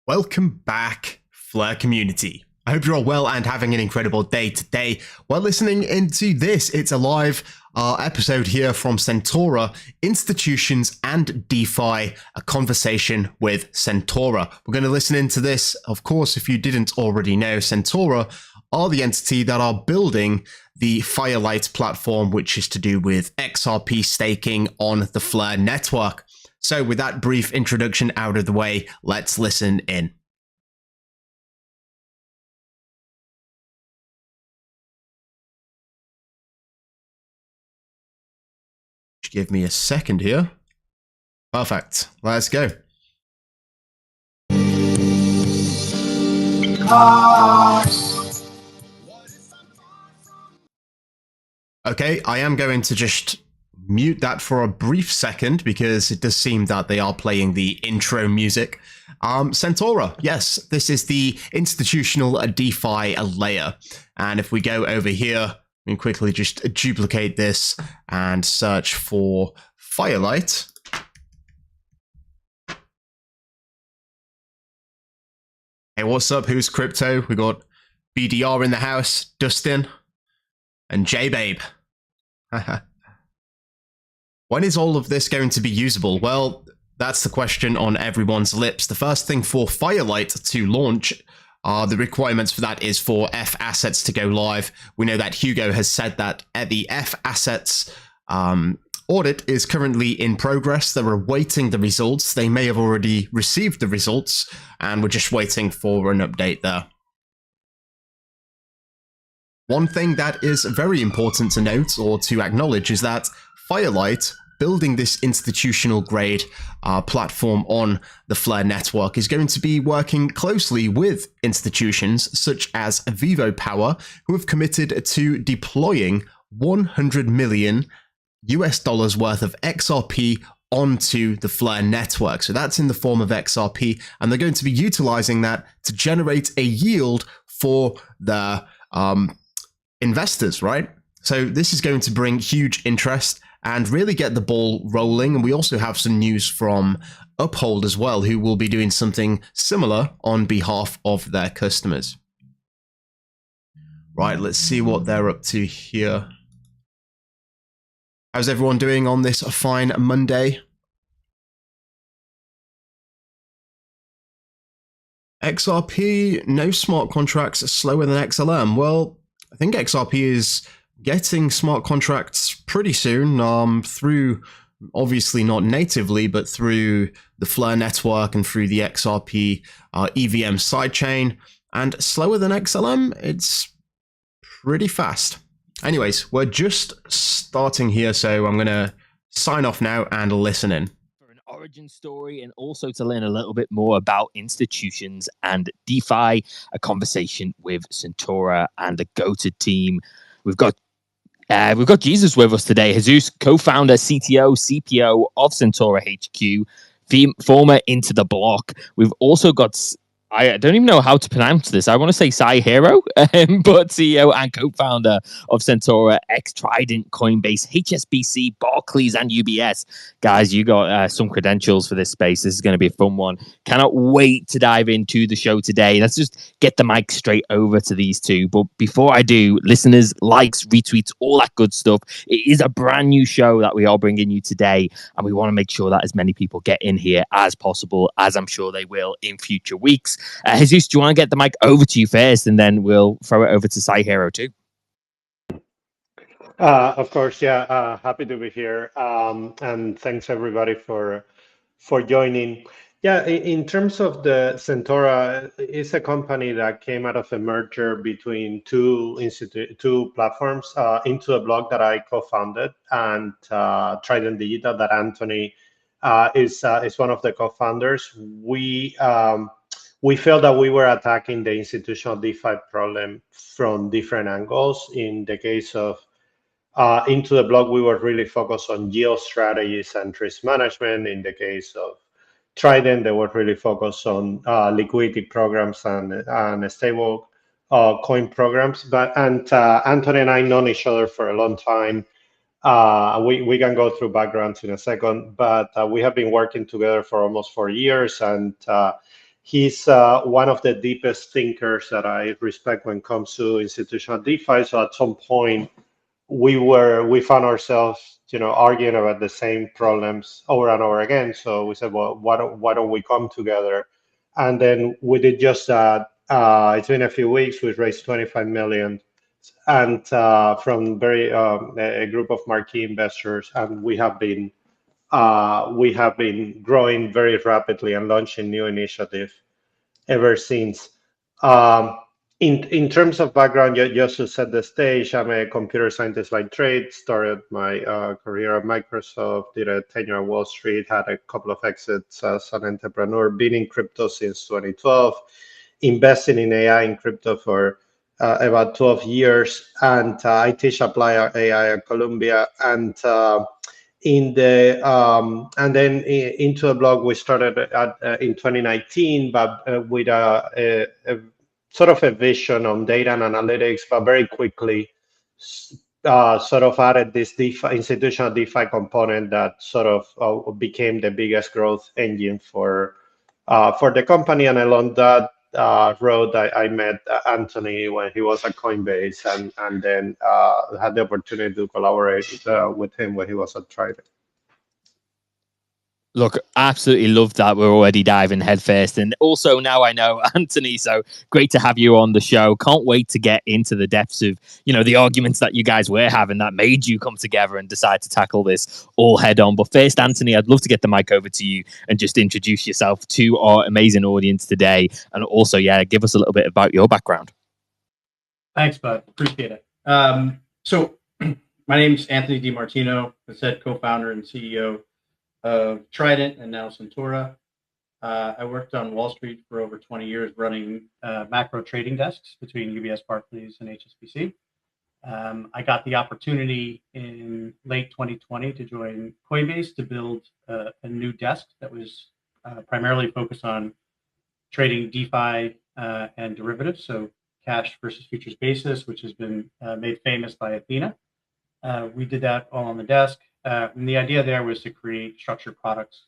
Welcome back, Flare community. I hope you're all well and having an incredible day today. While listening into this, it's a live episode here from Sentora, Institutions and DeFi, a conversation with Sentora. We're going to listen into this. Of course, if you didn't already know, Sentora are the entity that are building the Firelight platform, which is to do with XRP staking on the Flare network. So with that brief introduction out of the way, let's listen in. Give me a second here. Perfect. Let's go. Okay, I am going to just mute that for a brief second because it does seem that they are playing the intro music. Sentora, yes, this is the institutional DeFi layer. And if we go over here, we can quickly just duplicate this and search for Firelight. Hey, what's up? Who's crypto? We got BDR in the house, Dustin, and J-Babe. When is all of this going to be usable? Well, that's the question on everyone's lips. The first thing for Firelight to launch, the requirements for that is for F assets to go live. We know that Hugo has said that the F assets audit is currently in progress. They're awaiting the results. They may have already received the results, and we're just waiting for an update there. One thing that is very important to note or to acknowledge is that Firelight, building this institutional grade platform on the Flare network, is going to be working closely with institutions such as Vivo Power, who have committed to deploying $100 million worth of XRP onto the Flare network. So that's in the form of XRP, and they're going to be utilizing that to generate a yield for their investors, right? So this is going to bring huge interest and really get the ball rolling. And we also have some news from Uphold as well, who will be doing something similar on behalf of their customers. Right, let's see what they're up to here. How's everyone doing on this fine Monday? XRP, no smart contracts, slower than XLM. Well, I think XRP is getting smart contracts pretty soon, through, obviously not natively, but through the Flare network and through the XRP EVM sidechain. And slower than XLM, it's pretty fast. Anyways, we're just starting here, so I'm going to sign off now and listen in. For an origin story and also to learn a little bit more about institutions and DeFi, a conversation with Sentora and the GOATed team. We've got Jesus with us today. Jesus, co-founder, CTO, CPO of Sentora HQ, former Into the Block. We've also got, I don't even know how to pronounce this. I want to say Sai Hero, but CEO and co-founder of Sentora, Trident, Coinbase, HSBC, Barclays, and UBS. Guys, you got some credentials for this space. This is going to be a fun one. Cannot wait to dive into the show today. Let's just get the mic straight over to these two. But before I do, listeners, likes, retweets, all that good stuff. It is a brand new show that we are bringing you today, and we want to make sure that as many people get in here as possible, as I'm sure they will in future weeks. Jesus, do you want to get the mic over to you first, and then we'll throw it over to Sai Hero too? Of course, yeah. Happy to be here, and thanks everybody for joining. Yeah, in terms of the Sentora, it's a company that came out of a merger between two platforms, Into the Block that I co-founded, and Trident Digital that Anthony is one of the co-founders. We felt that we were attacking the institutional DeFi problem from different angles. In the case of Into the Block, we were really focused on yield strategies and risk management. In the case of Trident, they were really focused on liquidity programs and stable coin programs. Anthony and I known each other for a long time. We can go through backgrounds in a second, but we have been working together for almost 4 years, and He's one of the deepest thinkers that I respect when it comes to institutional DeFi. So at some point, we found ourselves, arguing about the same problems over and over again. So we said, well, why don't we come together? And then we did just that. It's been a few weeks. We've raised 25 million, and from a group of marquee investors, and we have been growing very rapidly and launching new initiatives ever since. Um, in terms of background, just to set the stage, I'm a computer scientist by trade. Started my career at Microsoft, did a tenure at Wall Street, had a couple of exits as an entrepreneur, been in crypto since 2012, investing in AI and crypto for about 12 years, and I teach applied AI at Columbia, and and then into the blog we started in 2019, but with a sort of a vision on data and analytics, but very quickly sort of added this DeFi, institutional DeFi component that sort of became the biggest growth engine for the company. And along that road, I met Anthony when he was at Coinbase, and then had the opportunity to collaborate with him when he was at Trident. Look, absolutely love that. We're already diving headfirst. And also now I know Anthony, so great to have you on the show. Can't wait to get into the depths of, the arguments that you guys were having that made you come together and decide to tackle this all head on. But first, Anthony, I'd love to get the mic over to you and just introduce yourself to our amazing audience today. And also, give us a little bit about your background. Thanks, bud. Appreciate it. So my name's Anthony Martino, the said co-founder and CEO of Trident and now Sentora. I worked on Wall Street for over 20 years running macro trading desks between UBS, Barclays, and HSBC. I got the opportunity in late 2020 to join Coinbase to build a new desk that was primarily focused on trading DeFi and derivatives, so cash versus futures basis, which has been made famous by Athena. We did that all on the desk. And the idea there was to create structured products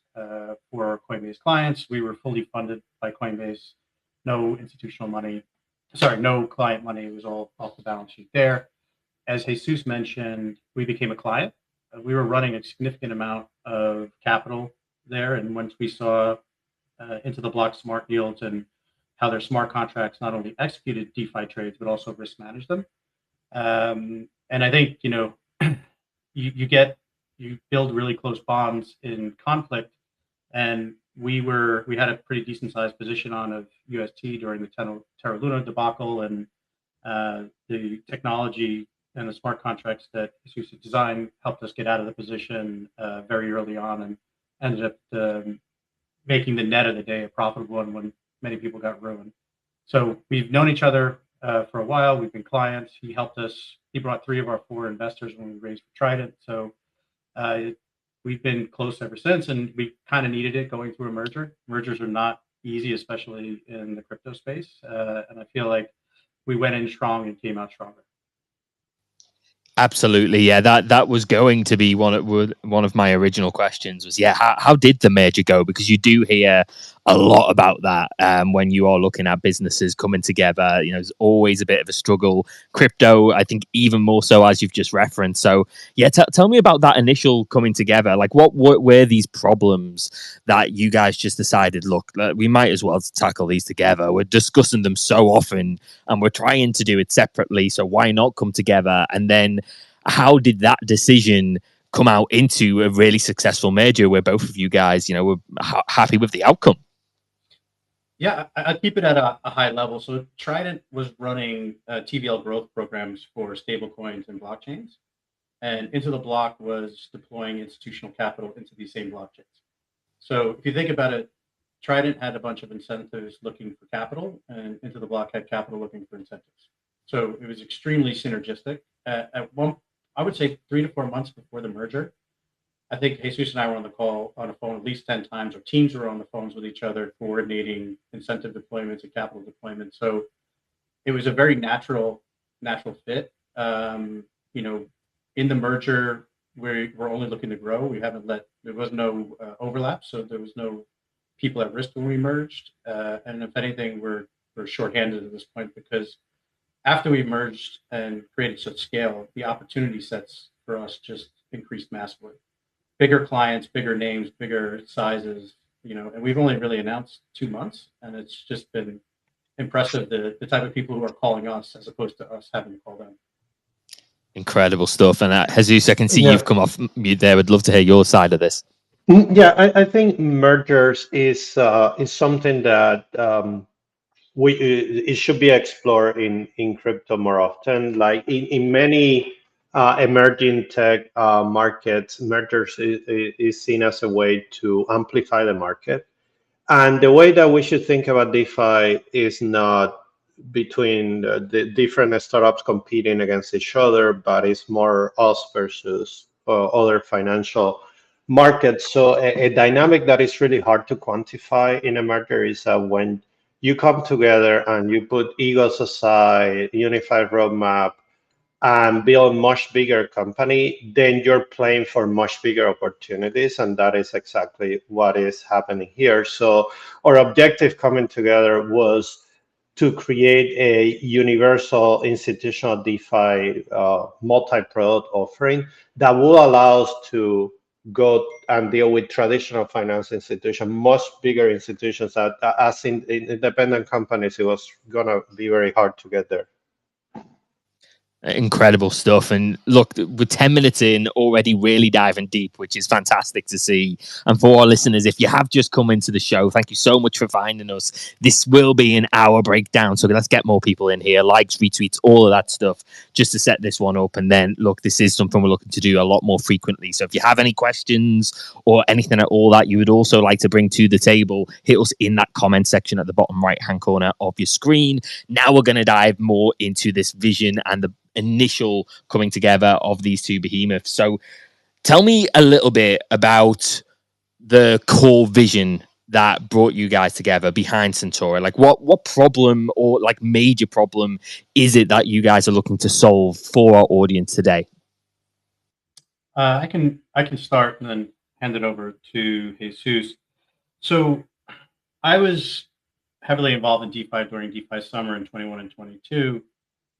for Coinbase clients. We were fully funded by Coinbase, no institutional money, no client money. It was all off the balance sheet there. As Jesus mentioned, we became a client. We were running a significant amount of capital there. And once we saw into the block smart yields and how their smart contracts not only executed DeFi trades, but also risk managed them. And I think, you build really close bonds in conflict, and we had a pretty decent sized position of UST during the Terra Luna debacle, and the technology and the smart contracts that Jesus designed helped us get out of the position very early on, and ended up making the net of the day a profitable one when many people got ruined. So we've known each other for a while. We've been clients. He helped us. He brought 3 of our 4 investors when we raised for Trident. So we've been close ever since, and we kind of needed it going through a merger. Mergers are not easy, especially in the crypto space. And I feel like we went in strong and came out stronger. Absolutely, yeah. That was going to be one of my original questions. Was how did the merger go? Because you do hear a lot about that when you are looking at businesses coming together. There's always a bit of a struggle. Crypto, I think, even more so, as you've just referenced. So, tell me about that initial coming together. Like, what were these problems that you guys just decided? Look, we might as well tackle these together. We're discussing them so often, and we're trying to do it separately. So why not come together? And then, how did that decision come out into a really successful merger where both of you guys, were happy with the outcome? Yeah, I'll keep it at a high level. So Trident was running TVL growth programs for stablecoins and blockchains, and Into the Block was deploying institutional capital into these same blockchains. So if you think about it, Trident had a bunch of incentives looking for capital, and Into the Block had capital looking for incentives. So it was extremely synergistic. I would say 3 to 4 months before the merger, I think Jesus and I were on the phone at least 10 times. Our teams were on the phones with each other, coordinating incentive deployments and capital deployment. So it was a very natural fit. In the merger, we're only looking to grow. There was no overlap, so there was no people at risk when we merged, and if anything, we're shorthanded at this point because after we merged and created such scale, the opportunity sets for us just increased massively. Bigger clients, bigger names, bigger sizes, and we've only really announced 2 months, and it's just been impressive the type of people who are calling us as opposed to us having to call them. Incredible stuff. And Jesus, I can see Yeah. you've come off mute there. Would love to hear your side of this. Yeah, I think mergers is something that it should be explored in crypto more often. Like in many emerging tech markets, mergers is seen as a way to amplify the market. And the way that we should think about DeFi is not between the different startups competing against each other, but it's more us versus other financial markets. So a dynamic that is really hard to quantify in a merger is that when you come together and you put egos aside, unified roadmap, and build a much bigger company, then you're playing for much bigger opportunities. And that is exactly what is happening here. So our objective coming together was to create a universal institutional DeFi multi-product offering that will allow us to go and deal with traditional finance institutions, much bigger institutions that as in independent companies, it was going to be very hard to get there. Incredible stuff. And look, we're 10 minutes in already, really diving deep, which is fantastic to see. And for our listeners, if you have just come into the show, thank you so much for finding us. This will be an hour breakdown, so let's get more people in here, likes, retweets, all of that stuff, just to set this one up. And then look, this is something we're looking to do a lot more frequently. So if you have any questions or anything at all that you would also like to bring to the table, hit us in that comment section at the bottom right hand corner of your screen. Now we're going to dive more into this vision and the initial coming together of these two behemoths. So tell me a little bit about the core vision that brought you guys together behind Sentora. Like what problem or like major problem is it that you guys are looking to solve for our audience today? I can start and then hand it over to Jesus. So I was heavily involved in DeFi during DeFi summer in 21 and 22,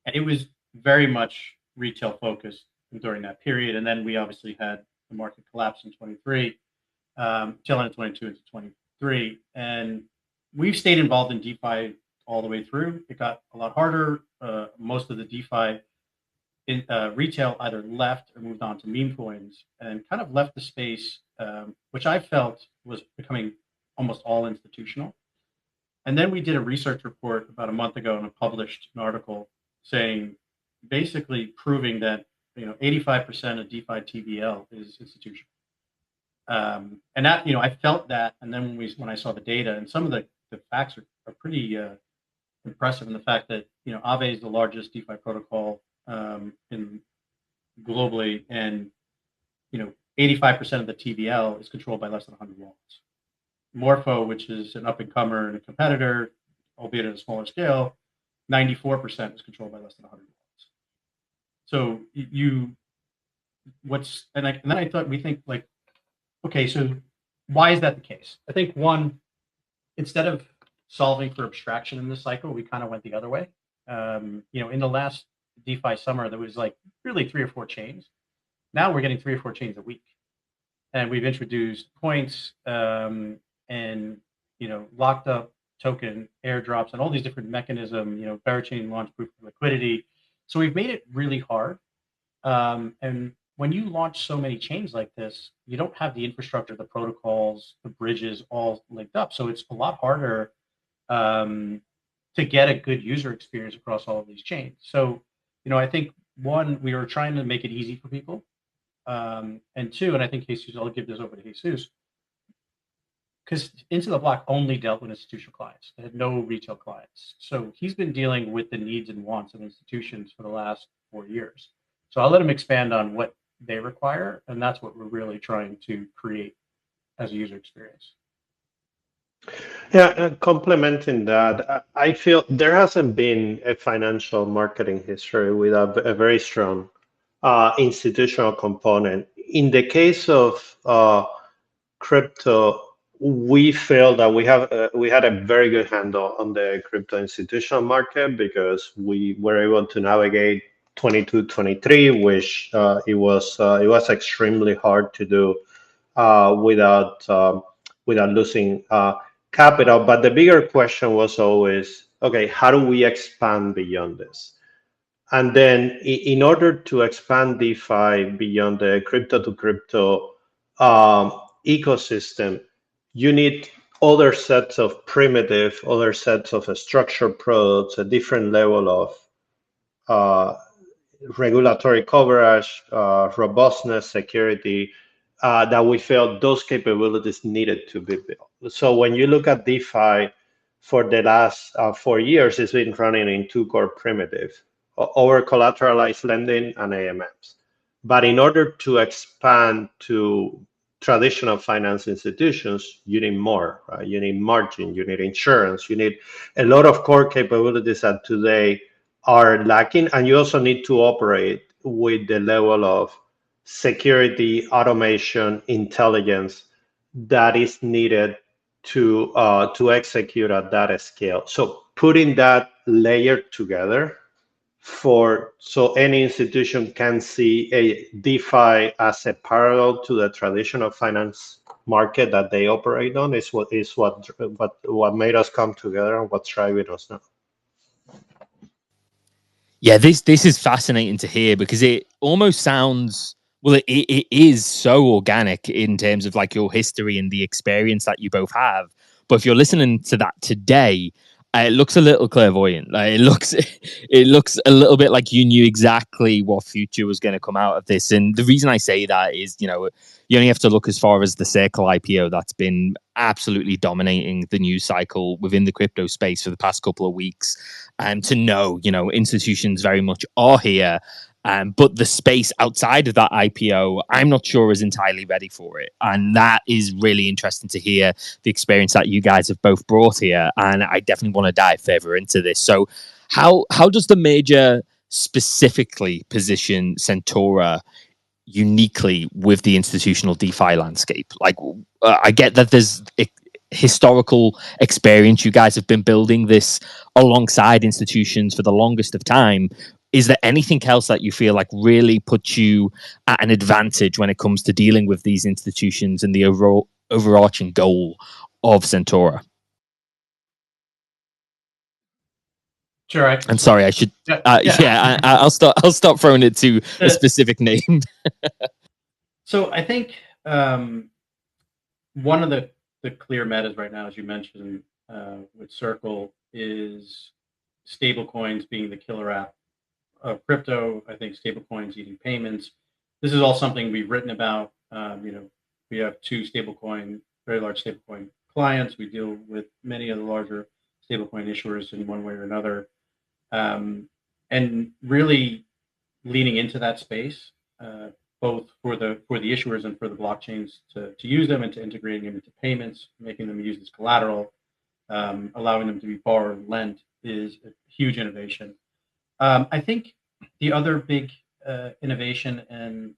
and it was very much retail focused during that period. And then we obviously had the market collapse in 23, tail end of 22 into 23. And we've stayed involved in DeFi all the way through. It got a lot harder. Most of the DeFi in retail either left or moved on to meme coins and kind of left the space, which I felt was becoming almost all institutional. And then we did a research report about a month ago and published an article saying, basically proving that 85% of DeFi TVL is institutional, and that I felt that, and then when I saw the data and some of the facts are pretty impressive in the fact that Aave is the largest DeFi protocol in globally, and 85% of the TVL is controlled by less than 100 wallets. Morpho, which is an up and comer and a competitor, albeit at a smaller scale, 94% is controlled by less than 100 wallets. So then I thought, we think like, okay, so why is that the case? I think one, instead of solving for abstraction in this cycle, we kind of went the other way. In the last DeFi summer, there was like really 3 or 4 chains. Now we're getting 3 or 4 chains a week, and we've introduced points and locked up token airdrops and all these different mechanisms. Parachain launch proof of liquidity. So we've made it really hard. And when you launch so many chains like this, you don't have the infrastructure, the protocols, the bridges all linked up. So it's a lot harder to get a good user experience across all of these chains. So, I think one, we were trying to make it easy for people. And two, and I think Jesus, I'll give this over to Jesus, because Into the Block only dealt with institutional clients. They had no retail clients. So he's been dealing with the needs and wants of institutions for the last 4 years. So I'll let him expand on what they require. And that's what we're really trying to create as a user experience. Yeah, complementing that, I feel there hasn't been a financial marketing history without a very strong institutional component. In the case of crypto, we feel that we had a very good handle on the crypto institutional market because we were able to navigate 22, 23, which it was extremely hard to do without losing capital. But the bigger question was always, okay, how do we expand beyond this? And then in order to expand DeFi beyond the crypto to crypto ecosystem, you need other sets of primitive, other sets of structured products, a different level of regulatory coverage, robustness, security, that we felt those capabilities needed to be built. So when you look at DeFi for the last 4 years, it's been running in two core primitives, over collateralized lending and AMMs. But in order to expand to traditional finance institutions, you need more, right? You need margin, you need insurance, you need a lot of core capabilities that today are lacking, and you also need to operate with the level of security, automation, intelligence that is needed to execute at that scale. So putting that layer together so any institution can see a DeFi as a parallel to the traditional finance market that they operate on is what made us come together and what's driving us now. Yeah, this is fascinating to hear because it almost sounds, well, it is so organic in terms of like your history and the experience that you both have. But if you're listening to that today, it looks a little clairvoyant. Like it looks a little bit like you knew exactly what future was going to come out of this. And the reason I say that is, you only have to look as far as the Circle IPO that's been absolutely dominating the news cycle within the crypto space for the past couple of weeks, and to know, institutions very much are here. But the space outside of that IPO, I'm not sure is entirely ready for it. And that is really interesting to hear the experience that you guys have both brought here. And I definitely want to dive further into this. So how does the major specifically position Sentora uniquely with the institutional DeFi landscape? Like, I get that there's historical experience. You guys have been building this alongside institutions for the longest of time. Is there anything else that you feel like really puts you at an advantage when it comes to dealing with these institutions and the overarching goal of Sentora? Sure. I'm sorry, I should. I'll stop throwing it to a specific name. So I think one of the clear metas right now, as you mentioned, with Circle, is stablecoins being the killer app of crypto. I think stablecoins eating payments. This is all something we've written about. We have two very large stablecoin clients. We deal with many of the larger stablecoin issuers in one way or another, and really leaning into that space, both for the issuers and for the blockchains to use them and to integrating them into payments, making them use as collateral, allowing them to be borrowed and lent is a huge innovation. I think the other big innovation, and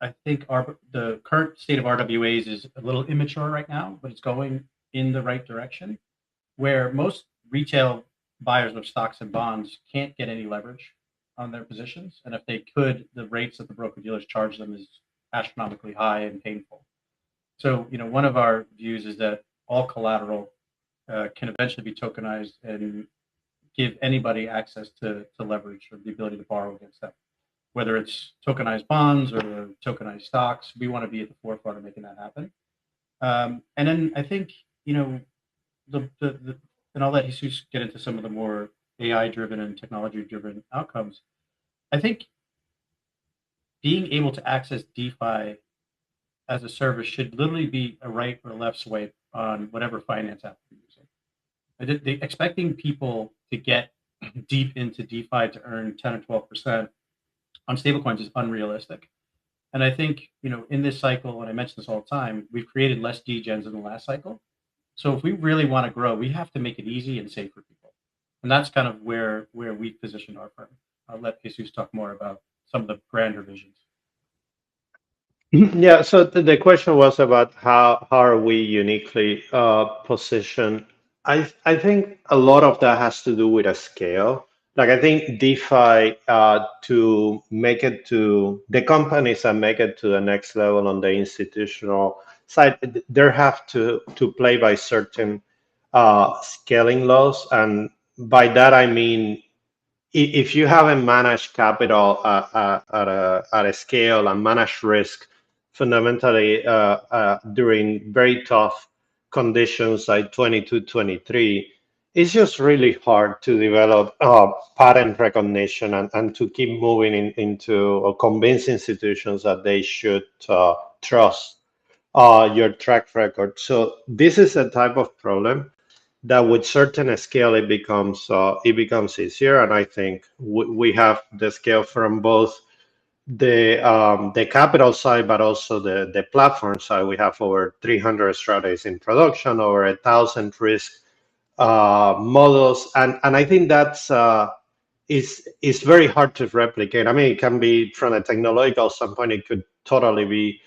I think the current state of RWAs is a little immature right now, but it's going in the right direction, where most retail buyers of stocks and bonds can't get any leverage on their positions. And if they could, the rates that the broker dealers charge them is astronomically high and painful. So, one of our views is that all collateral can eventually be tokenized and give anybody access to leverage or the ability to borrow against them. Whether it's tokenized bonds or tokenized stocks, we want to be at the forefront of making that happen. And then I think, and I'll let Jesus get into some of the more AI-driven and technology-driven outcomes. I think being able to access DeFi as a service should literally be a right or left swipe on whatever finance app you're using. Expecting people to get deep into DeFi to earn 10 or 12% on stablecoins is unrealistic. And I think, in this cycle, and I mention this all the time, we've created less degens in the last cycle. So if we really want to grow, we have to make it easy and safe for people. And that's kind of where we've positioned our firm. I'll let Jesus talk more about some of the grander visions. Yeah, so the question was about how are we uniquely positioned. I think a lot of that has to do with a scale. Like I think DeFi to make it to the companies that make it to the next level on the institutional side, they have to play by certain scaling laws, and by that I mean if you haven't managed capital at a scale and managed risk fundamentally during very tough conditions like 22, 23, it's just really hard to develop pattern recognition and to keep moving into or convince institutions that they should trust your track record. So this is a type of problem that with certain scale it becomes easier, and I think we have the scale from both the capital side but also the platform side. We have over 300 strategies in production, over 1,000 risk models, and I think that's is very hard to replicate. I mean, it can be from a technological standpoint, it could totally be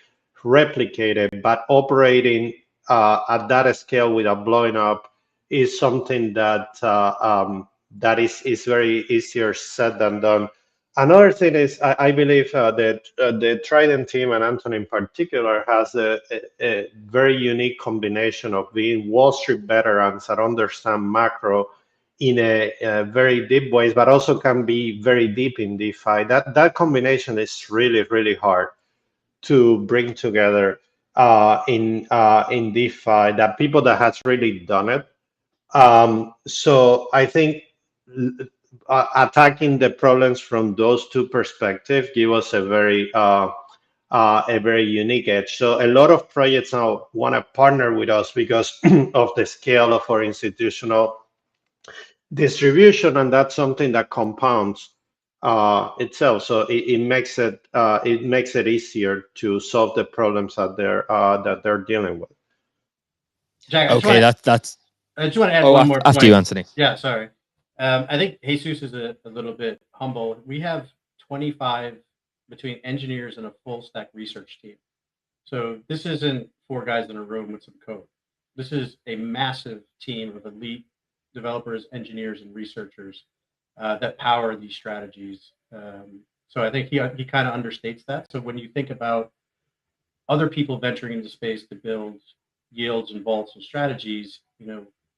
replicated, but operating at that scale without blowing up is something that that is very easier said than done. Another thing is, I believe that the Trident team and Anthony in particular has a very unique combination of being Wall Street veterans that understand macro in a very deep ways, but also can be very deep in DeFi. That combination is really hard to bring together in DeFi. That people that has really done it. So I think attacking the problems from those two perspectives give us a very unique edge. So a lot of projects now want to partner with us because of the scale of our institutional distribution, and that's something that compounds itself. So it makes it easier to solve the problems that they're dealing with. Jack, Okay, that's. I just want to add Oh, one more after point. you, Anthony. Yeah, sorry. I think Jesus is a little bit humble. We have 25 between engineers and a full stack research team. So this isn't 4 guys in a room with some code. This is a massive team of elite developers, engineers, and researchers that power these strategies. So I think he kind of understates that. So when you think about other people venturing into space to build yields and vaults and strategies,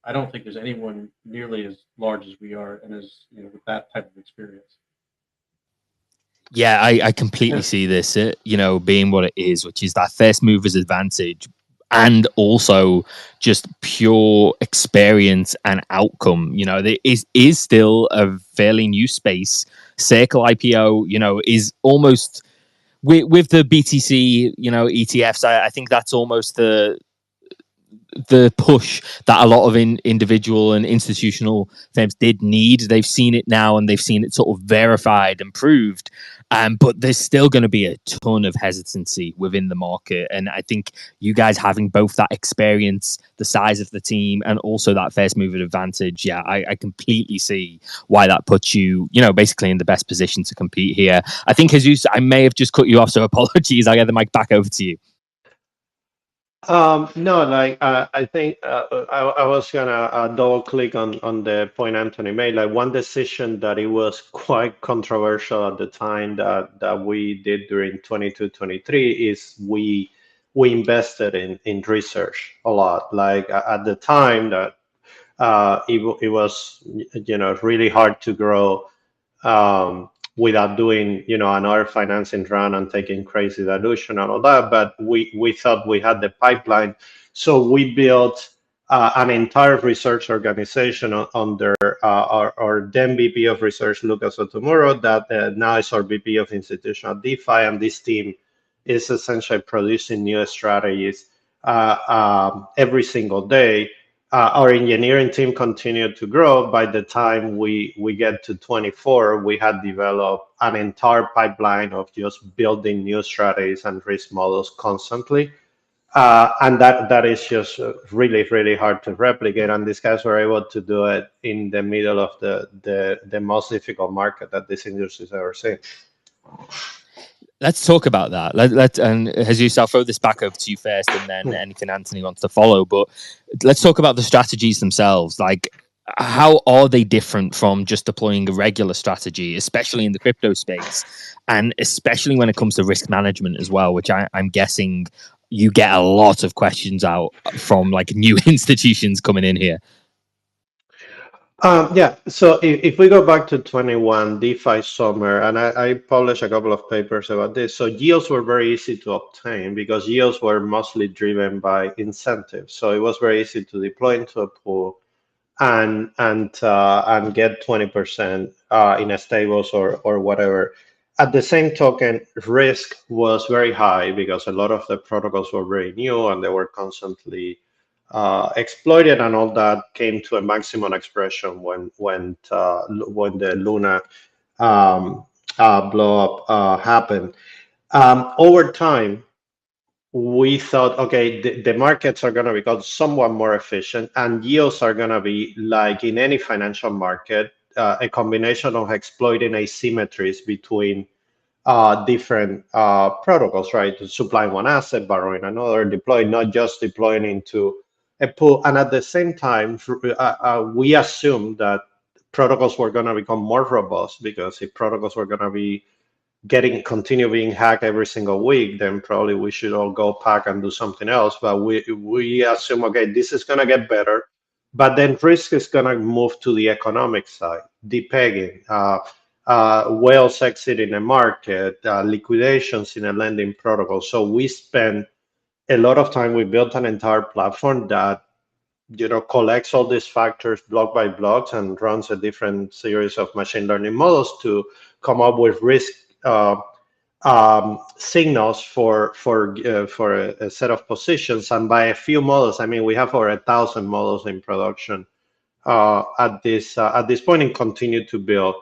I don't think there's anyone nearly as large as we are and as with that type of experience. Yeah, I completely see this, being what it is, which is that first mover's advantage, and also just pure experience and outcome. There is still a fairly new space. Circle IPO, is almost with the BTC, ETFs. I think that's almost the push that a lot of individual and institutional firms did need. They've seen it now, and they've seen it sort of verified and proved. But there's still going to be a ton of hesitancy within the market. And I think you guys having both that experience, the size of the team, and also that first mover advantage, I completely see why that puts you, basically in the best position to compete here. I think, Jesus, I may have just cut you off, so apologies. I'll get the mic back over to you. No, like I think I was gonna double click on the point Anthony made. Like one decision that it was quite controversial at the time that we did during 22, 23 is we invested in research a lot. Like at the time that it was really hard to grow without doing another financing round and taking crazy dilution and all that. But we thought we had the pipeline, so we built an entire research organization under our then VP of Research, Lucas Otomuro, that now is our VP of Institutional DeFi, and this team is essentially producing new strategies every single day. Our engineering team continued to grow. By the time we get to 24, we had developed an entire pipeline of just building new strategies and risk models constantly. And that is just really hard to replicate. And these guys were able to do it in the middle of the most difficult market that this industry has ever seen. Let's talk about that. And Jesus, I'll throw this back over to you first, and then anything Anthony wants to follow. But let's talk about the strategies themselves. Like, how are they different from just deploying a regular strategy, especially in the crypto space, and especially when it comes to risk management as well, which I'm guessing you get a lot of questions out from like new institutions coming in here. Yeah, so if we go back to 21 DeFi summer, and I published a couple of papers about this. So yields were very easy to obtain because yields were mostly driven by incentives. So it was very easy to deploy into a pool and get 20% in a stables or whatever. At the same token, risk was very high because a lot of the protocols were very new and they were constantly exploited, and all that came to a maximum expression when the Luna blow up happened. Over time, we thought, okay, the markets are going to become somewhat more efficient, and yields are going to be like in any financial market, a combination of exploiting asymmetries between different protocols, right? Supplying one asset, borrowing another, deploying, not just deploying into a pool. And at the same time, we assumed that protocols were going to become more robust, because if protocols were going to be continue being hacked every single week, then probably we should all go pack and do something else. But we assume, okay, this is going to get better, but then risk is going to move to the economic side, depegging, whales exiting a market, liquidations in a lending protocol. So we spend a lot of time. We built an entire platform that collects all these factors block by blocks and runs a different series of machine learning models to come up with risk signals for a set of positions. And by a few models, I mean we have over 1,000 models in production at this point, and continue to build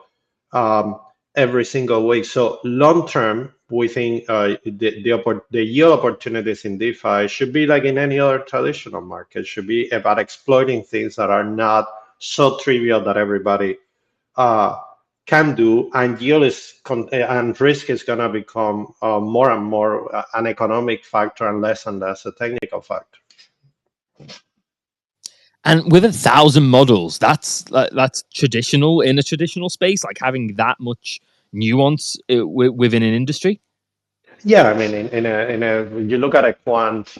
every single week. So long term, we think the yield opportunities in DeFi should be like in any other traditional market. Should be about exploiting things that are not so trivial that everybody can do, and yield and risk is going to become more and more an economic factor and less a technical factor. And with 1,000 models, that's traditional in a traditional space, like having that much nuance within an industry. Yeah, I mean, you look at a quant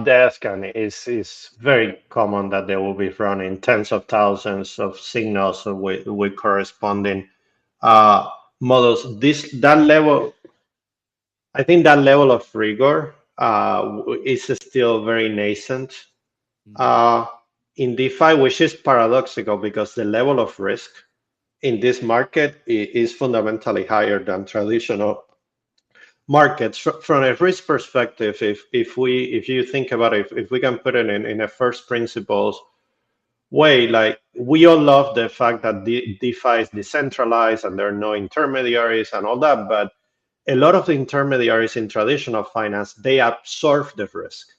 desk, and it's very common that they will be running tens of thousands of signals with corresponding models. That level, I think that level of rigor is still very nascent in DeFi, which is paradoxical because the level of risk in this market is fundamentally higher than traditional markets. From a risk perspective, if you think about it, if we can put it in a first principles way, like we all love the fact that DeFi is decentralized and there are no intermediaries and all that, but a lot of the intermediaries in traditional finance, they absorb the risk,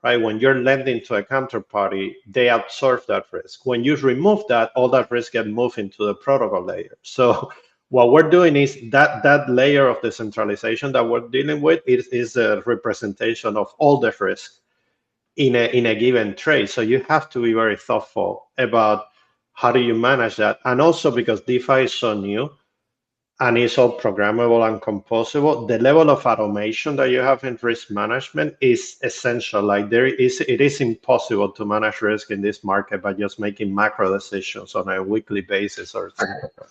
right? When you're lending to a counterparty, they absorb that risk. When you remove that, all that risk gets moved into the protocol layer. So what we're doing is that layer of decentralization that we're dealing with is a representation of all the risk in a given trade. So you have to be very thoughtful about how do you manage that. And also because DeFi is so new and it's all programmable and composable, the level of automation that you have in risk management is essential. Like it is impossible to manage risk in this market by just making macro decisions on a weekly basis or something like that.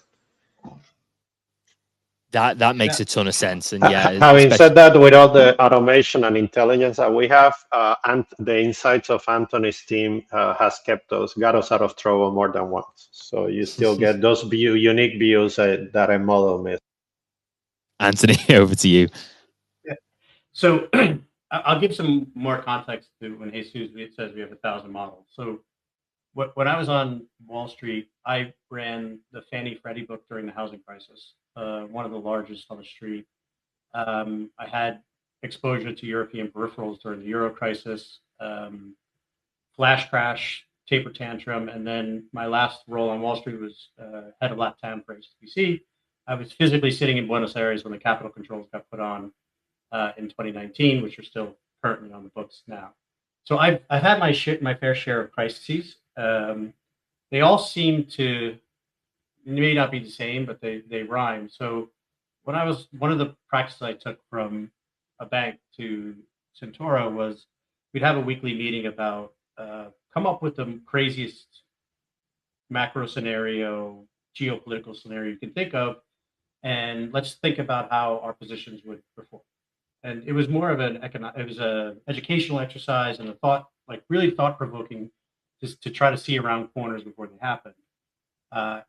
That makes a ton of sense. And yeah, having said that, with all the automation and intelligence that we have, and the insights of Anthony's team has got us out of trouble more than once. So you still get those unique views that a model missed. Anthony, over to you. Yeah. So I'll give some more context to when Jesus says we have 1,000 models. So when I was on Wall Street, I ran the Fannie Freddie book during the housing crisis, one of the largest on the street. I had exposure to European peripherals during the Euro crisis, flash crash, taper tantrum, and then my last role on Wall Street was head of LATAM for HSBC. I was physically sitting in Buenos Aires when the capital controls got put on in 2019, which are still currently on the books now. So I've had my fair share of crises. They all seem to may not be the same, but they rhyme. So one of the practices I took from a bank to Sentora was we'd have a weekly meeting about come up with the craziest macro scenario, geopolitical scenario you can think of, and let's think about how our positions would perform. And it was more of an educational exercise and really thought provoking, just to try to see around corners before they happen.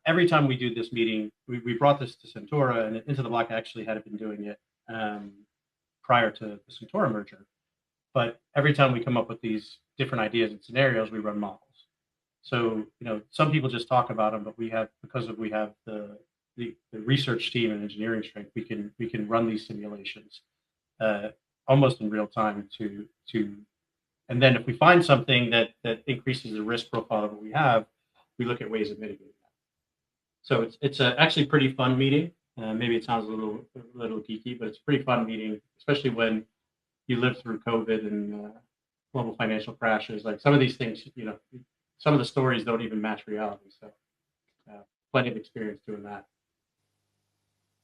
Every time we do this meeting, we brought this to Sentora, and Into the Block actually had been doing it prior to the Sentora merger. But every time we come up with these different ideas and scenarios, we run models. So, some people just talk about them, but we have the research team and engineering strength, we can run these simulations almost in real time and then if we find something that increases the risk profile of what we have, we look at ways of mitigating that. So it's actually pretty fun meeting. Maybe it sounds a little geeky, but it's a pretty fun meeting, especially when you live through COVID and global financial crashes. Like some of these things, some of the stories don't even match reality. So plenty of experience doing that.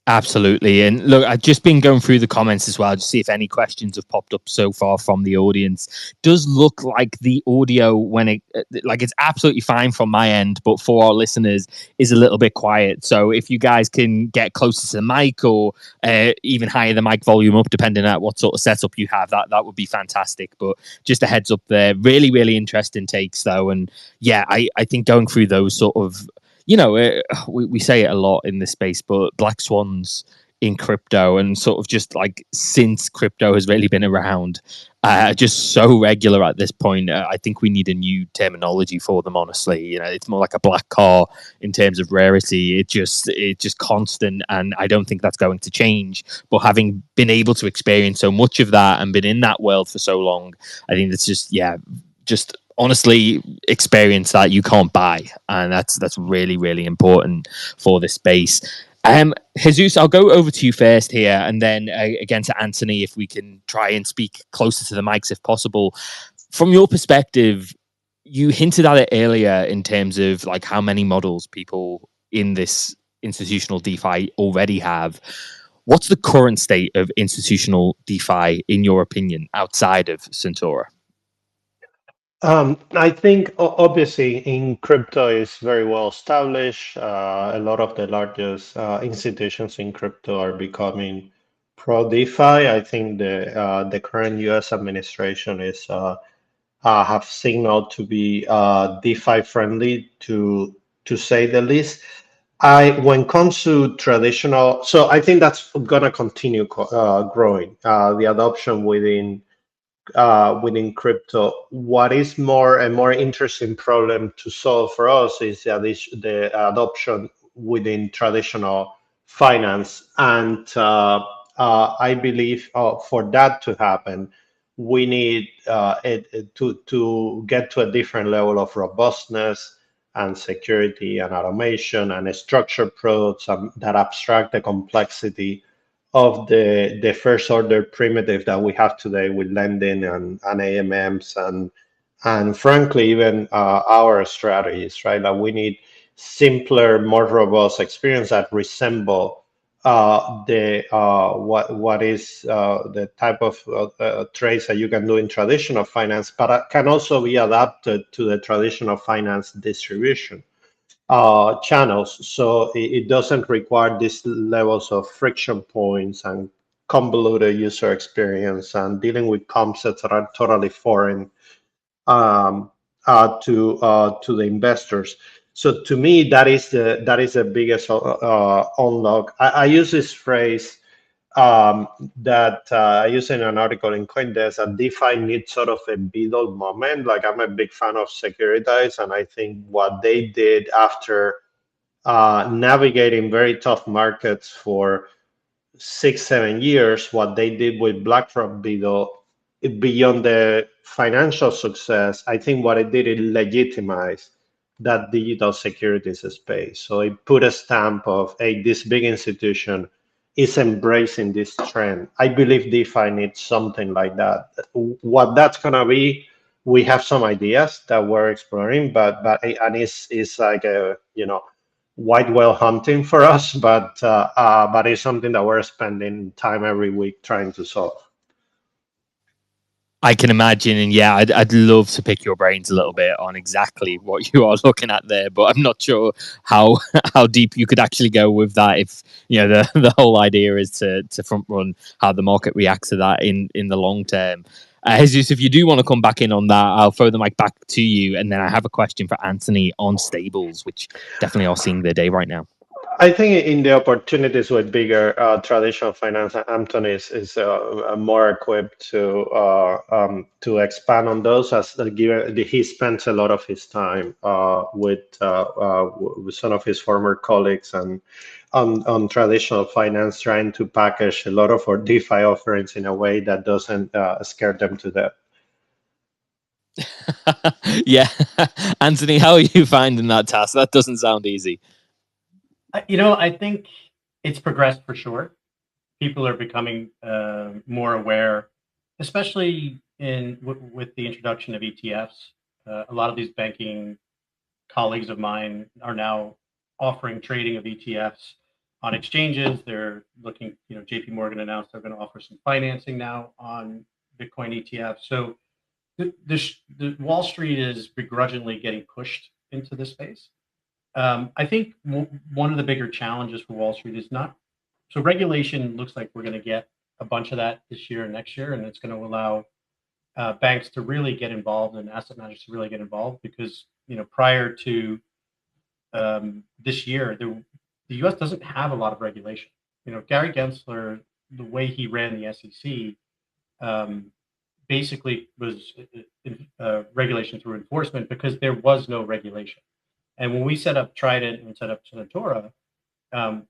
Absolutely. And look, I've just been going through the comments as well to see if any questions have popped up so far from the audience. Does look like the audio, it's absolutely fine from my end, but for our listeners is a little bit quiet. So if you guys can get closer to the mic or even higher the mic volume up, depending on what sort of setup you have, that would be fantastic. But just a heads up there. Really, really interesting takes though. And yeah, I think going through those sort of, we say it a lot in this space, but black swans in crypto and sort of just like since crypto has really been around, just so regular at this point. I think we need a new terminology for them, honestly. It's more like a black car in terms of rarity. It's just constant, and I don't think that's going to change. But having been able to experience so much of that and been in that world for so long, I think that's just honestly experience that you can't buy, and that's really, really important for this space. Jesus, I'll go over to you first here, and then again to Anthony, if we can try and speak closer to the mics if possible. From your perspective, you hinted at it earlier in terms of like how many models people in this institutional DeFi already have. What's the current state of institutional DeFi in your opinion outside of Sentora? I think obviously in crypto is very well established. A lot of the largest institutions in crypto are becoming pro DeFi. I think the current U.S. administration is have signaled to be DeFi friendly, to say the least. When it comes to traditional, so I think that's gonna continue growing. The adoption within crypto. What is a more interesting problem to solve for us is the adoption within traditional finance. And I believe for that to happen, we need to get to a different level of robustness and security and automation and structured products that abstract the complexity of the first order primitive that we have today with lending and AMMs and frankly even our strategies, right? Like we need simpler, more robust experience that resemble what is the type of trades that you can do in traditional finance, but can also be adapted to the traditional finance distribution channels, so it doesn't require these levels of friction points and convoluted user experience and dealing with concepts that are totally foreign to the investors. So to me, that is the biggest unlock. I use this phrase that I use in an article in CoinDesk, that DeFi needs sort of a middle moment. Like I'm a big fan of Securitize, and I think what they did after navigating very tough markets for 6-7 years, what they did with BlackRock Beetle, beyond the financial success, I think what it did, it legitimized that digital securities space. So it put a stamp of, hey, this big institution is embracing this trend. I believe DeFi needs something like that. What that's gonna be, we have some ideas that we're exploring, and it's like a white whale hunting for us, but it's something that we're spending time every week trying to solve. I can imagine, and yeah, I'd love to pick your brains a little bit on exactly what you are looking at there, but I'm not sure how how deep you could actually go with that. If the whole idea is to front run how the market reacts to that in the long term. Jesus, if you do want to come back in on that, I'll throw the mic back to you, and then I have a question for Anthony on stables, which definitely are seeing their day right now. I think in the opportunities with bigger traditional finance, Anthony is more equipped to expand on those, as he spends a lot of his time with some of his former colleagues and on traditional finance, trying to package a lot of our DeFi offerings in a way that doesn't scare them to death. Yeah, Anthony, how are you finding that task? That doesn't sound easy. I think it's progressed for sure. People are becoming more aware, especially with the introduction of ETFs. A lot of these banking colleagues of mine are now offering trading of ETFs on exchanges. They're looking, JP Morgan announced they're going to offer some financing now on Bitcoin ETFs. So the Wall Street is begrudgingly getting pushed into this space. I think one of the bigger challenges for Wall Street is not, so regulation looks like we're going to get a bunch of that this year and next year, and it's going to allow banks to really get involved and asset managers to really get involved, because prior to this year, the U.S. doesn't have a lot of regulation. Gary Gensler, the way he ran the SEC, basically was regulation through enforcement, because there was no regulation. And when we set up Trident and set up Sentora,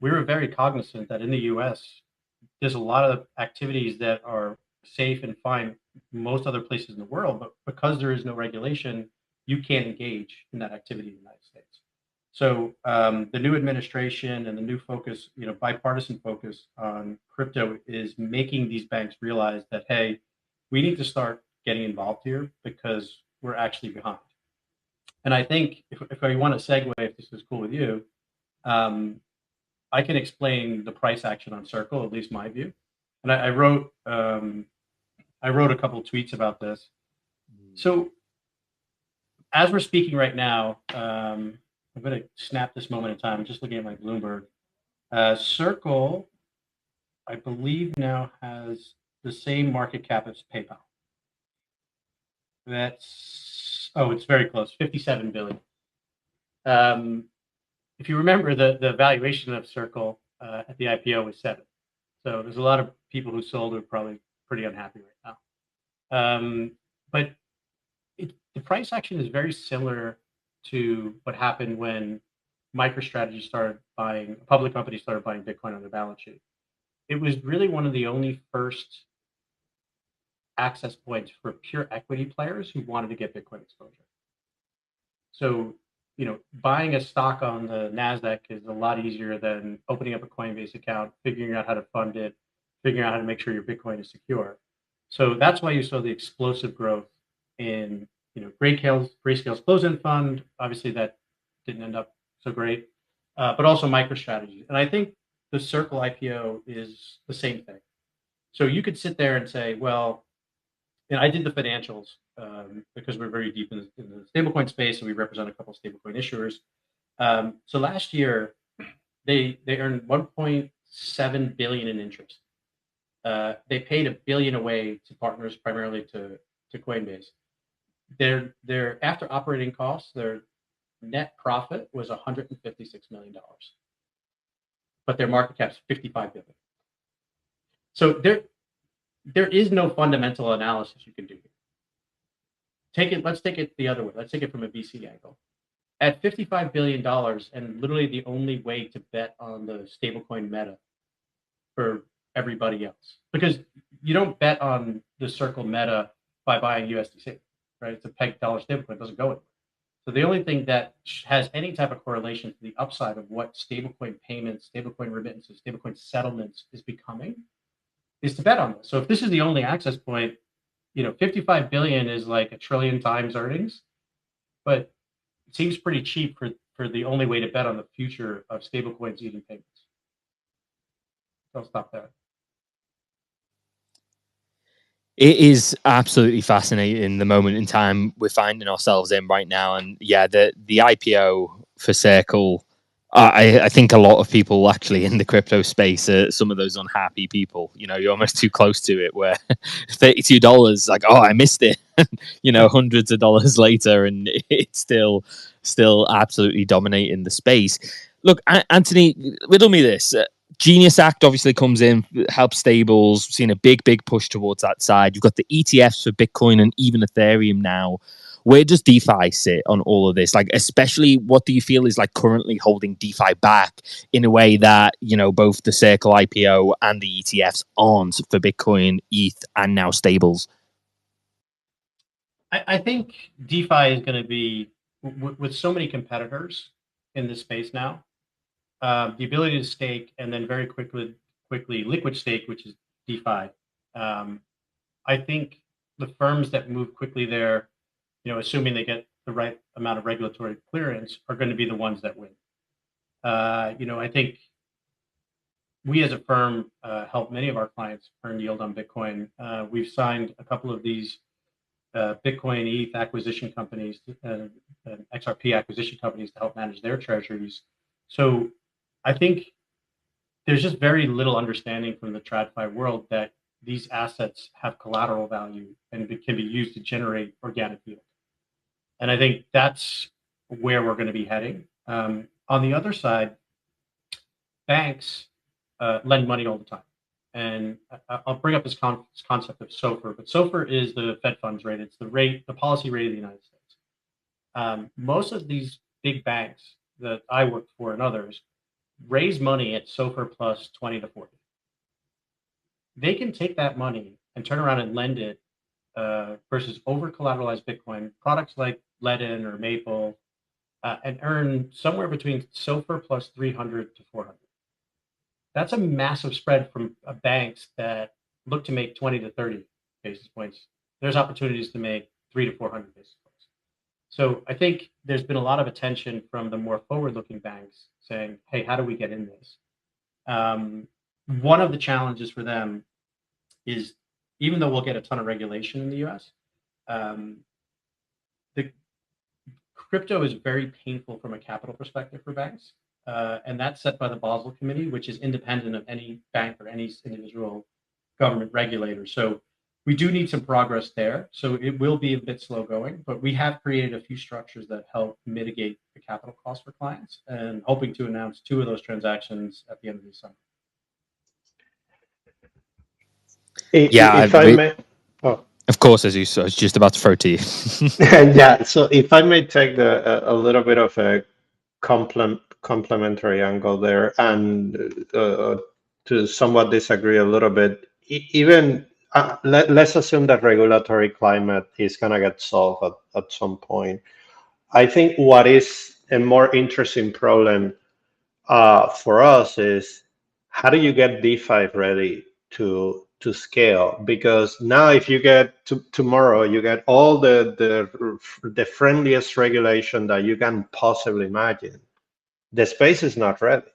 we were very cognizant that in the U.S., there's a lot of activities that are safe and fine most other places in the world, but because there is no regulation, you can't engage in that activity in the United States. So the new administration and the new focus, bipartisan focus on crypto, is making these banks realize that, hey, we need to start getting involved here because we're actually behind. And I think if I want to segue, if this is cool with you, I can explain the price action on Circle, at least my view. And I wrote a couple of tweets about this. So as we're speaking right now, I'm going to snap this moment in time. I'm just looking at my Bloomberg. Circle, I believe, now has the same market cap as PayPal. It's very close, 57 billion. If you remember, the valuation of Circle at the IPO was 7. So there's a lot of people who sold who are probably pretty unhappy right now. But the price action is very similar to what happened when MicroStrategy started buying, a public company started buying Bitcoin on their balance sheet. It was really one of the only first access points for pure equity players who wanted to get Bitcoin exposure. So, buying a stock on the NASDAQ is a lot easier than opening up a Coinbase account, figuring out how to fund it, figuring out how to make sure your Bitcoin is secure. So that's why you saw the explosive growth in, Grayscale's closed-end fund. Obviously, that didn't end up so great, but also MicroStrategy. And I think the Circle IPO is the same thing. So you could sit there and say, well, I did the financials because we're very deep in the stablecoin space, and we represent a couple of stablecoin issuers. So last year, they earned 1.7 billion in interest. They paid $1 billion away to partners, primarily to Coinbase. Their after operating costs, their net profit was $156 million, but their market cap is 55 billion. So there is no fundamental analysis you can do here. Let's take it the other way. Let's take it from a VC angle. At $55 billion, and literally the only way to bet on the stablecoin meta for everybody else, because you don't bet on the Circle meta by buying USDC, right? It's a pegged dollar stablecoin, it doesn't go anywhere. So the only thing that has any type of correlation to the upside of what stablecoin payments, stablecoin remittances, stablecoin settlements is becoming is to bet on this. So if this is the only access point, 55 billion is like 1 trillion times earnings, but it seems pretty cheap for the only way to bet on the future of stablecoins eating payments. I'll stop there. It is absolutely fascinating the moment in time we're finding ourselves in right now. And yeah, the IPO for Circle, I think a lot of people actually in the crypto space are some of those unhappy people. You're almost too close to it where $32, like, oh, I missed it. Hundreds of dollars later, and it's still absolutely dominating the space. Look, Anthony, riddle me this. Genius Act obviously comes in, helps stables. We've seen a big push towards that side. You've got the ETFs for Bitcoin and even Ethereum now. Where does DeFi sit on all of this? Like, especially, what do you feel is like currently holding DeFi back in a way that, both the Circle IPO and the ETFs aren't for Bitcoin, ETH, and now stables? I think DeFi is going to be, with so many competitors in this space now, the ability to stake and then very quickly liquid stake, which is DeFi. I think the firms that move quickly there, assuming they get the right amount of regulatory clearance, are going to be the ones that win. I think we as a firm help many of our clients earn yield on Bitcoin. We've signed a couple of these Bitcoin ETH acquisition companies and XRP acquisition companies to help manage their treasuries. So I think there's just very little understanding from the TradFi world that these assets have collateral value and it can be used to generate organic yield. And I think that's where we're going to be heading. On the other side, banks lend money all the time. And I'll bring up this concept of SOFR, but SOFR is the Fed funds rate. It's the policy rate of the United States. Most of these big banks that I work for and others raise money at SOFR plus 20 to 40. They can take that money and turn around and lend it versus over collateralized Bitcoin products like Ledin or Maple and earn somewhere between SOFR plus 300 to 400. That's a massive spread from banks that look to make 20 to 30 basis points. There's opportunities to make 300 to 400 basis points. So I think there's been a lot of attention from the more forward-looking banks saying, hey, how do we get in this? One of the challenges for them is, even though we'll get a ton of regulation in the US, the crypto is very painful from a capital perspective for banks. And that's set by the Basel Committee, which is independent of any bank or any individual government regulator. So we do need some progress there. So it will be a bit slow going, but we have created a few structures that help mitigate the capital costs for clients, and hoping to announce 2 of those transactions at the end of the summer. If I may, of course, as I was just about to throw to you. yeah. So if I may take a little bit of a complementary angle there, and to somewhat disagree a little bit, even let's assume that regulatory climate is going to get solved at some point. I think what is a more interesting problem for us is, how do you get DeFi ready to scale? Because now, if you get tomorrow, you get all the friendliest regulation that you can possibly imagine. The space is not ready.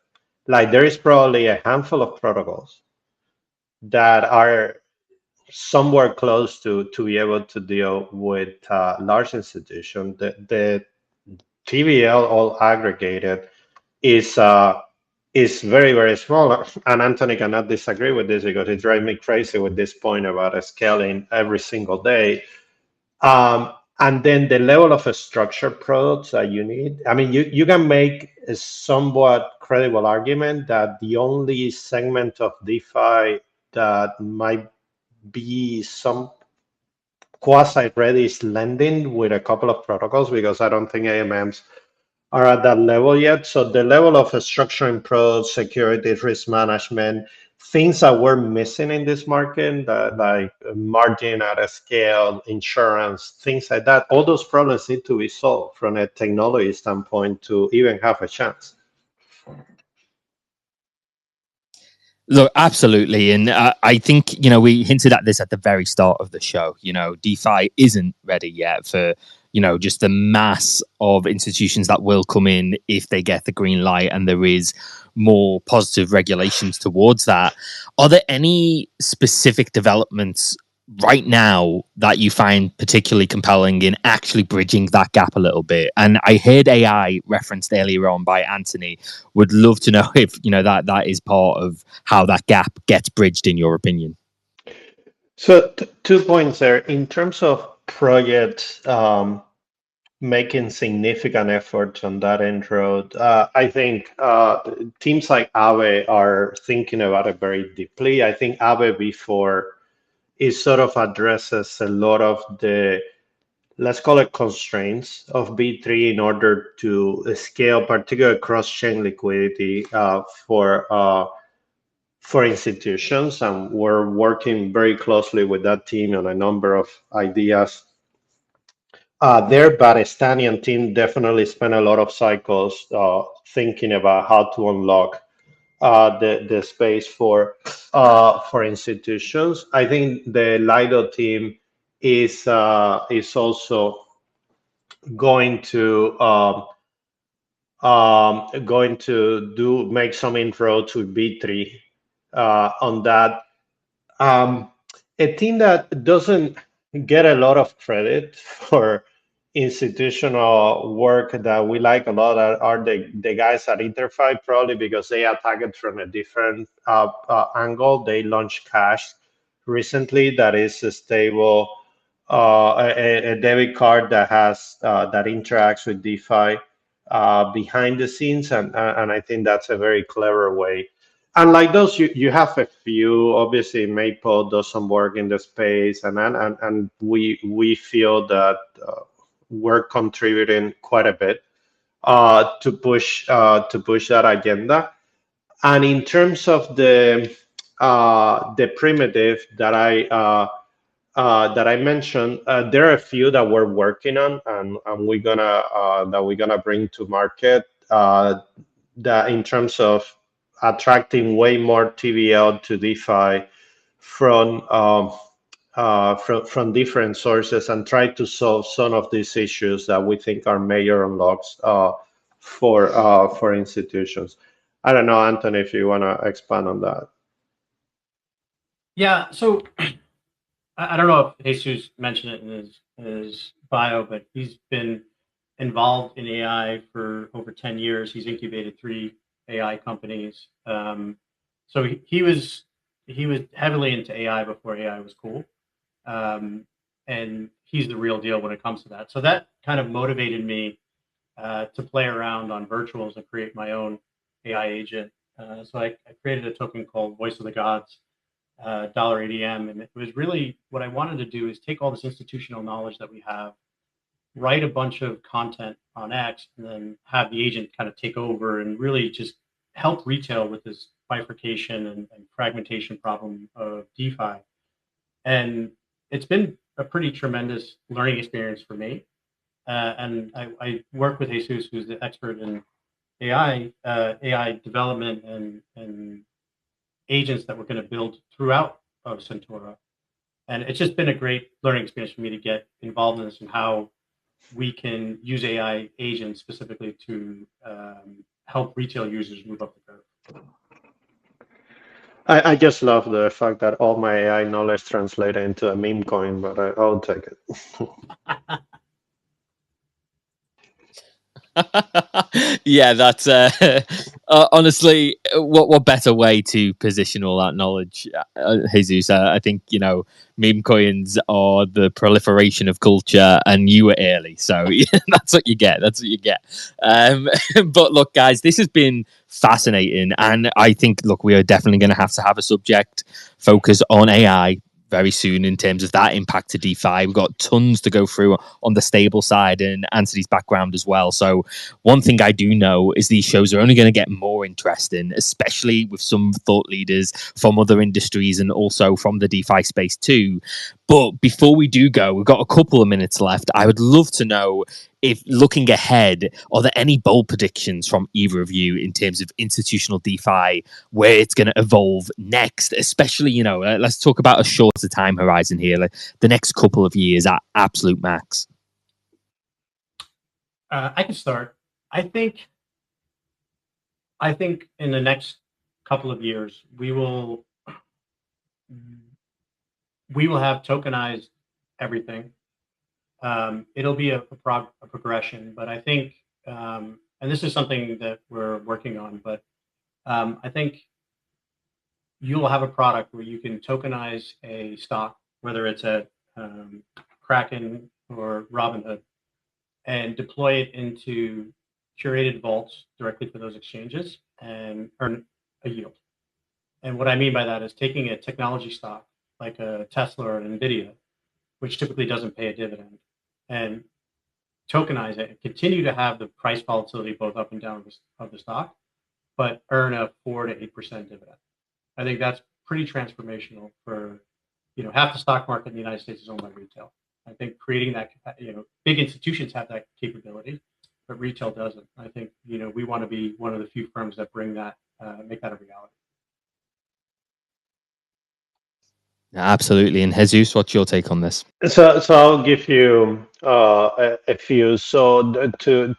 Like, there is probably a handful of protocols that are somewhere close to be able to deal with large institutions. The TVL all aggregated is very, very small. And Anthony cannot disagree with this, because it drives me crazy with this point about scaling every single day. And then the level of structured products that you need. I mean, you can make a somewhat credible argument that the only segment of DeFi that might be some quasi-ready is lending with a couple of protocols, because I don't think AMMs are at that level yet. So the level of structuring products, security, risk management, things that we're missing in this market, like margin at a scale, insurance, things like that. All those problems need to be solved from a technology standpoint to even have a chance. Look, absolutely. And I think, we hinted at this at the very start of the show. DeFi isn't ready yet for, just the mass of institutions that will come in if they get the green light and there is more positive regulations towards that. Are there any specific developments right now that you find particularly compelling in actually bridging that gap a little bit? And I heard AI referenced earlier on by Anthony. Would love to know if that is part of how that gap gets bridged, in your opinion. So 2 points there. In terms of projects making significant efforts on that end road, I think teams like Aave are thinking about it very deeply. I think Aave before it sort of addresses a lot of the, let's call it, constraints of B3 in order to scale, particularly cross-chain liquidity for institutions. And we're working very closely with that team on a number of ideas. Their Estonian team definitely spent a lot of cycles thinking about how to unlock the space for institutions. I think the Lido team is also going to make some inroads with B3 on that. A team that doesn't get a lot of credit for institutional work that we like a lot are the guys at InterFi, probably because they attack it from a different angle. They launched Cash recently, that is a stable, a debit card that has that interacts with DeFi behind the scenes, and I think that's a very clever way. And like those, you have a few. Obviously, Maple does some work in the space, and we feel that we're contributing quite a bit to push that agenda. And in terms of the primitive that I mentioned, there are a few that we're working on, and we're gonna bring to market. That in terms of attracting way more TVL to DeFi from different sources, and try to solve some of these issues that we think are major unlocks for institutions. I don't know, Anthony, if you want to expand on that. Yeah, so I don't know if Jesus mentioned it in his bio, but he's been involved in AI for over 10 years. He's incubated 3 AI companies. So he was heavily into AI before AI was cool. And he's the real deal when it comes to that. So that kind of motivated me to play around on virtuals and create my own AI agent. So I created a token called Voice of the Gods, $ADM. And it was really what I wanted to do is take all this institutional knowledge that we have, write a bunch of content on X, and then have the agent kind of take over and really just help retail with this bifurcation and fragmentation problem of DeFi. And it's been a pretty tremendous learning experience for me. And I work with Jesus, who's the expert in AI development and agents that we're going to build throughout of Sentora. And it's just been a great learning experience for me to get involved in this and how we can use AI agents specifically to help retail users move up the curve. I just love the fact that all my AI knowledge translated into a meme coin, but I'll take it. Yeah, that's honestly, what better way to position all that knowledge, Jesus? I think meme coins are the proliferation of culture, and you were early, so that's what you get. That's what you get. But look, guys, this has been fascinating, and I think we are definitely going to have a subject focus on AI very soon in terms of that impact to DeFi. We've got tons to go through on the stable side and Anthony's background as well. So one thing I do know is these shows are only going to get more interesting, especially with some thought leaders from other industries and also from the DeFi space too. But before we do go, we've got a couple of minutes left. I would love to know, if looking ahead, are there any bold predictions from either of you in terms of institutional DeFi, where it's going to evolve next? Especially, you know, let's talk about a shorter time horizon here, like the next couple of years at absolute max. I can start. I think in the next couple of years, we will have tokenized everything. It'll be a progression, but I think, and this is something that we're working on, but I think you'll have a product where you can tokenize a stock, whether it's at Kraken or Robinhood, and deploy it into curated vaults directly for those exchanges and earn a yield. And what I mean by that is taking a technology stock like a Tesla or an NVIDIA, which typically doesn't pay a dividend, and tokenize it and continue to have the price volatility both up and down of the stock, but earn a 4 to 8% dividend. I think that's pretty transformational for, you know, half the stock market in the United States is owned by retail. I think creating that, you know, big institutions have that capability, but retail doesn't. I think, you know, we want to be one of the few firms that bring that, make that a reality. Absolutely. And Jesus, what's your take on this? So I'll give you a few. So to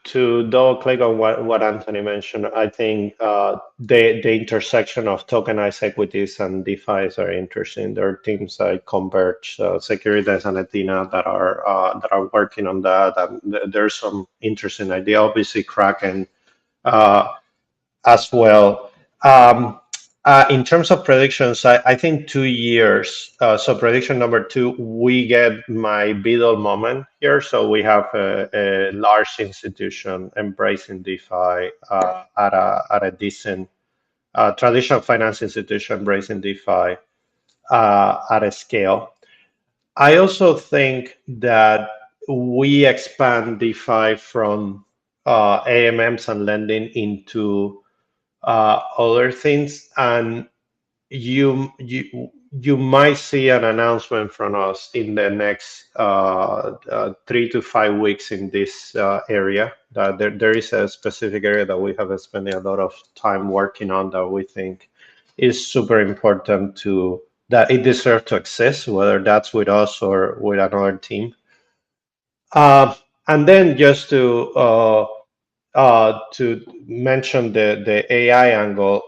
double click on what Anthony mentioned, I think the intersection of tokenized equities and DeFi is very interesting. There are teams like Converge, Securitas, and Athena that are working on that, and there's some interesting idea. Obviously, Kraken as well. In terms of predictions, I think 2 years. So prediction number 2, we get my Beadle moment here. So we have a large institution embracing DeFi at a decent traditional finance institution embracing DeFi at a scale. I also think that we expand DeFi from AMMs and lending into other things, and you might see an announcement from us in the next 3 to 5 weeks in this area. There is a specific area that we have spent a lot of time working on that we think is super important that it deserves to exist, whether that's with us or with another team. And then just to mention the AI angle.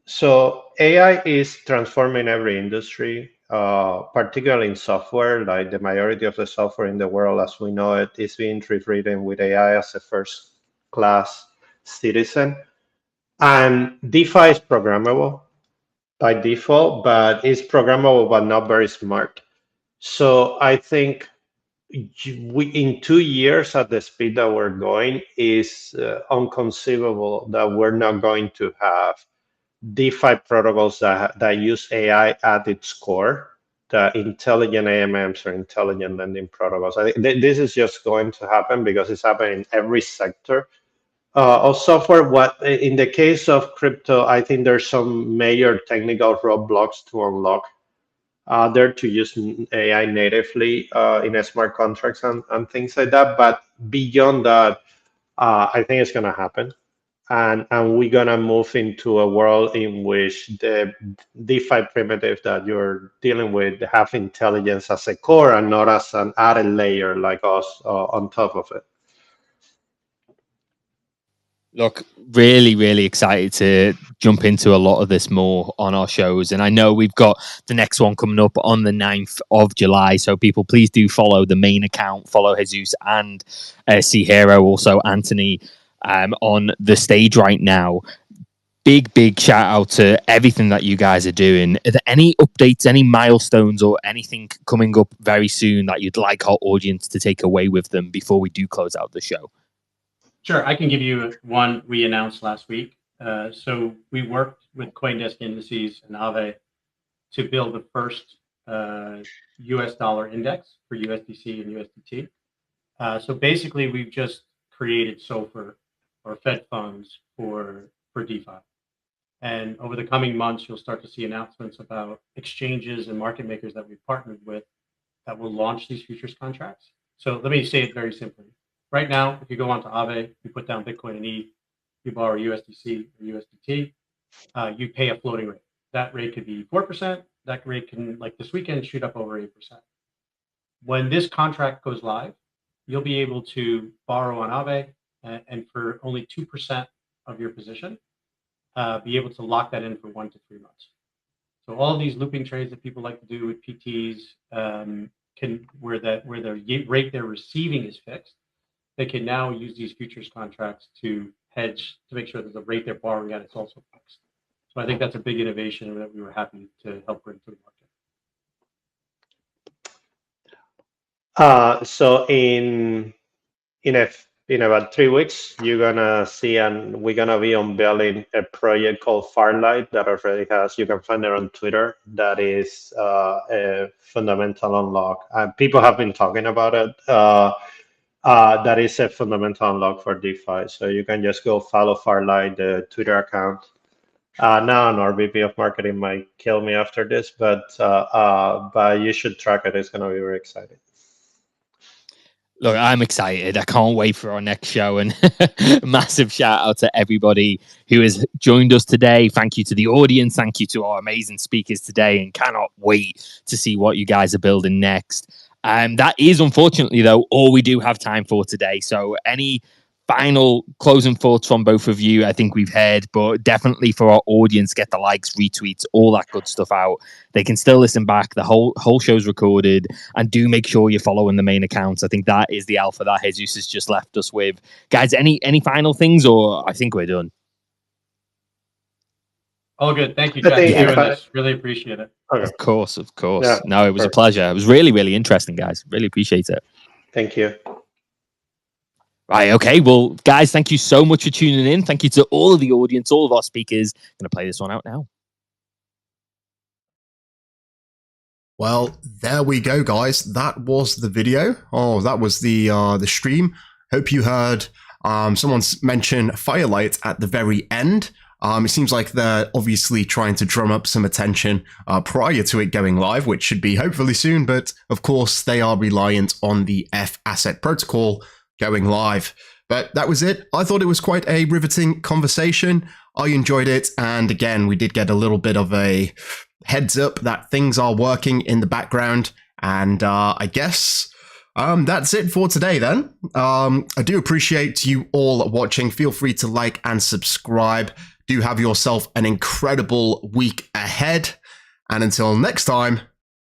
So AI is transforming every industry, particularly in software. Like the majority of the software in the world, as we know it, is being written with AI as a first-class citizen. And DeFi is programmable by default, but it's programmable but not very smart. So I think in 2 years at the speed that we're going is inconceivable that we're not going to have DeFi protocols that use AI at its core, the intelligent AMMs or intelligent lending protocols. I think this is just going to happen because it's happening in every sector of software. What in the case of crypto, I think there's some major technical roadblocks to unlock there to use AI natively in smart contracts and things like that. But beyond that, I think it's going to happen. And we're going to move into a world in which the DeFi primitive that you're dealing with have intelligence as a core and not as an added layer like us on top of it. Look, really, really excited to jump into a lot of this more on our shows. And I know we've got the next one coming up on the 9th of July. So people, please do follow the main account, follow Jesus and C Hero, also Anthony on the stage right now. Big shout out to everything that you guys are doing. Are there any updates, any milestones or anything coming up very soon that you'd like our audience to take away with them before we do close out the show? Sure, I can give you one we announced last week. So we worked with CoinDesk Indices and Aave to build the first US dollar index for USDC and USDT. So basically, we've just created SOFR or Fed funds for DeFi. And over the coming months, you'll start to see announcements about exchanges and market makers that we've partnered with that will launch these futures contracts. So let me say it very simply. Right now, if you go onto Aave, you put down Bitcoin and ETH, you borrow USDC or USDT, you pay a floating rate. That rate could be 4%. That rate can, like this weekend, shoot up over 8%. When this contract goes live, you'll be able to borrow on Aave and for only 2% of your position, be able to lock that in for 1 to 3 months. So all of these looping trades that people like to do with PTs, where the rate they're receiving is fixed, they can now use these futures contracts to hedge to make sure that the rate they're borrowing at is also fixed. So I think that's a big innovation that we were happy to help bring to the market. So in about 3 weeks, you're gonna see, and we're gonna be unveiling a project called Firelight that already has. You can find it on Twitter. That is a fundamental unlock. People have been talking about it. That is a fundamental unlock for DeFi. So you can just go follow Firelight, the Twitter account. Now, our VP of marketing might kill me after this, but you should track it. It's gonna be very exciting. Look, I'm excited. I can't wait for our next show. And massive shout out to everybody who has joined us today. Thank you to the audience. Thank you to our amazing speakers today. And cannot wait to see what you guys are building next. That is, unfortunately, though, all we do have time for today. So any final closing thoughts from both of you, I think we've heard, but definitely for our audience, get the likes, retweets, all that good stuff out. They can still listen back. The whole show's recorded, and do make sure you're following the main accounts. I think that is the alpha that Jesus has just left us with. Guys, any final things, or I think we're done? All good. Thank you, Jack, for doing this. Really appreciate it. Okay. Of course. Yeah, no, it was a pleasure. It was really, really interesting, guys. Really appreciate it. Thank you. Right, okay. Well, guys, thank you so much for tuning in. Thank you to all of the audience, all of our speakers. I'm going to play this one out now. Well, there we go, guys. That was the video. Oh, that was the stream. Hope you heard someone's mention Firelight at the very end. It seems like they're obviously trying to drum up some attention prior to it going live, which should be hopefully soon. But of course, they are reliant on the F asset protocol going live. But that was it. I thought it was quite a riveting conversation. I enjoyed it. And again, we did get a little bit of a heads up that things are working in the background. And I guess that's it for today then. I do appreciate you all watching. Feel free to like and subscribe. Do have yourself an incredible week ahead. And until next time,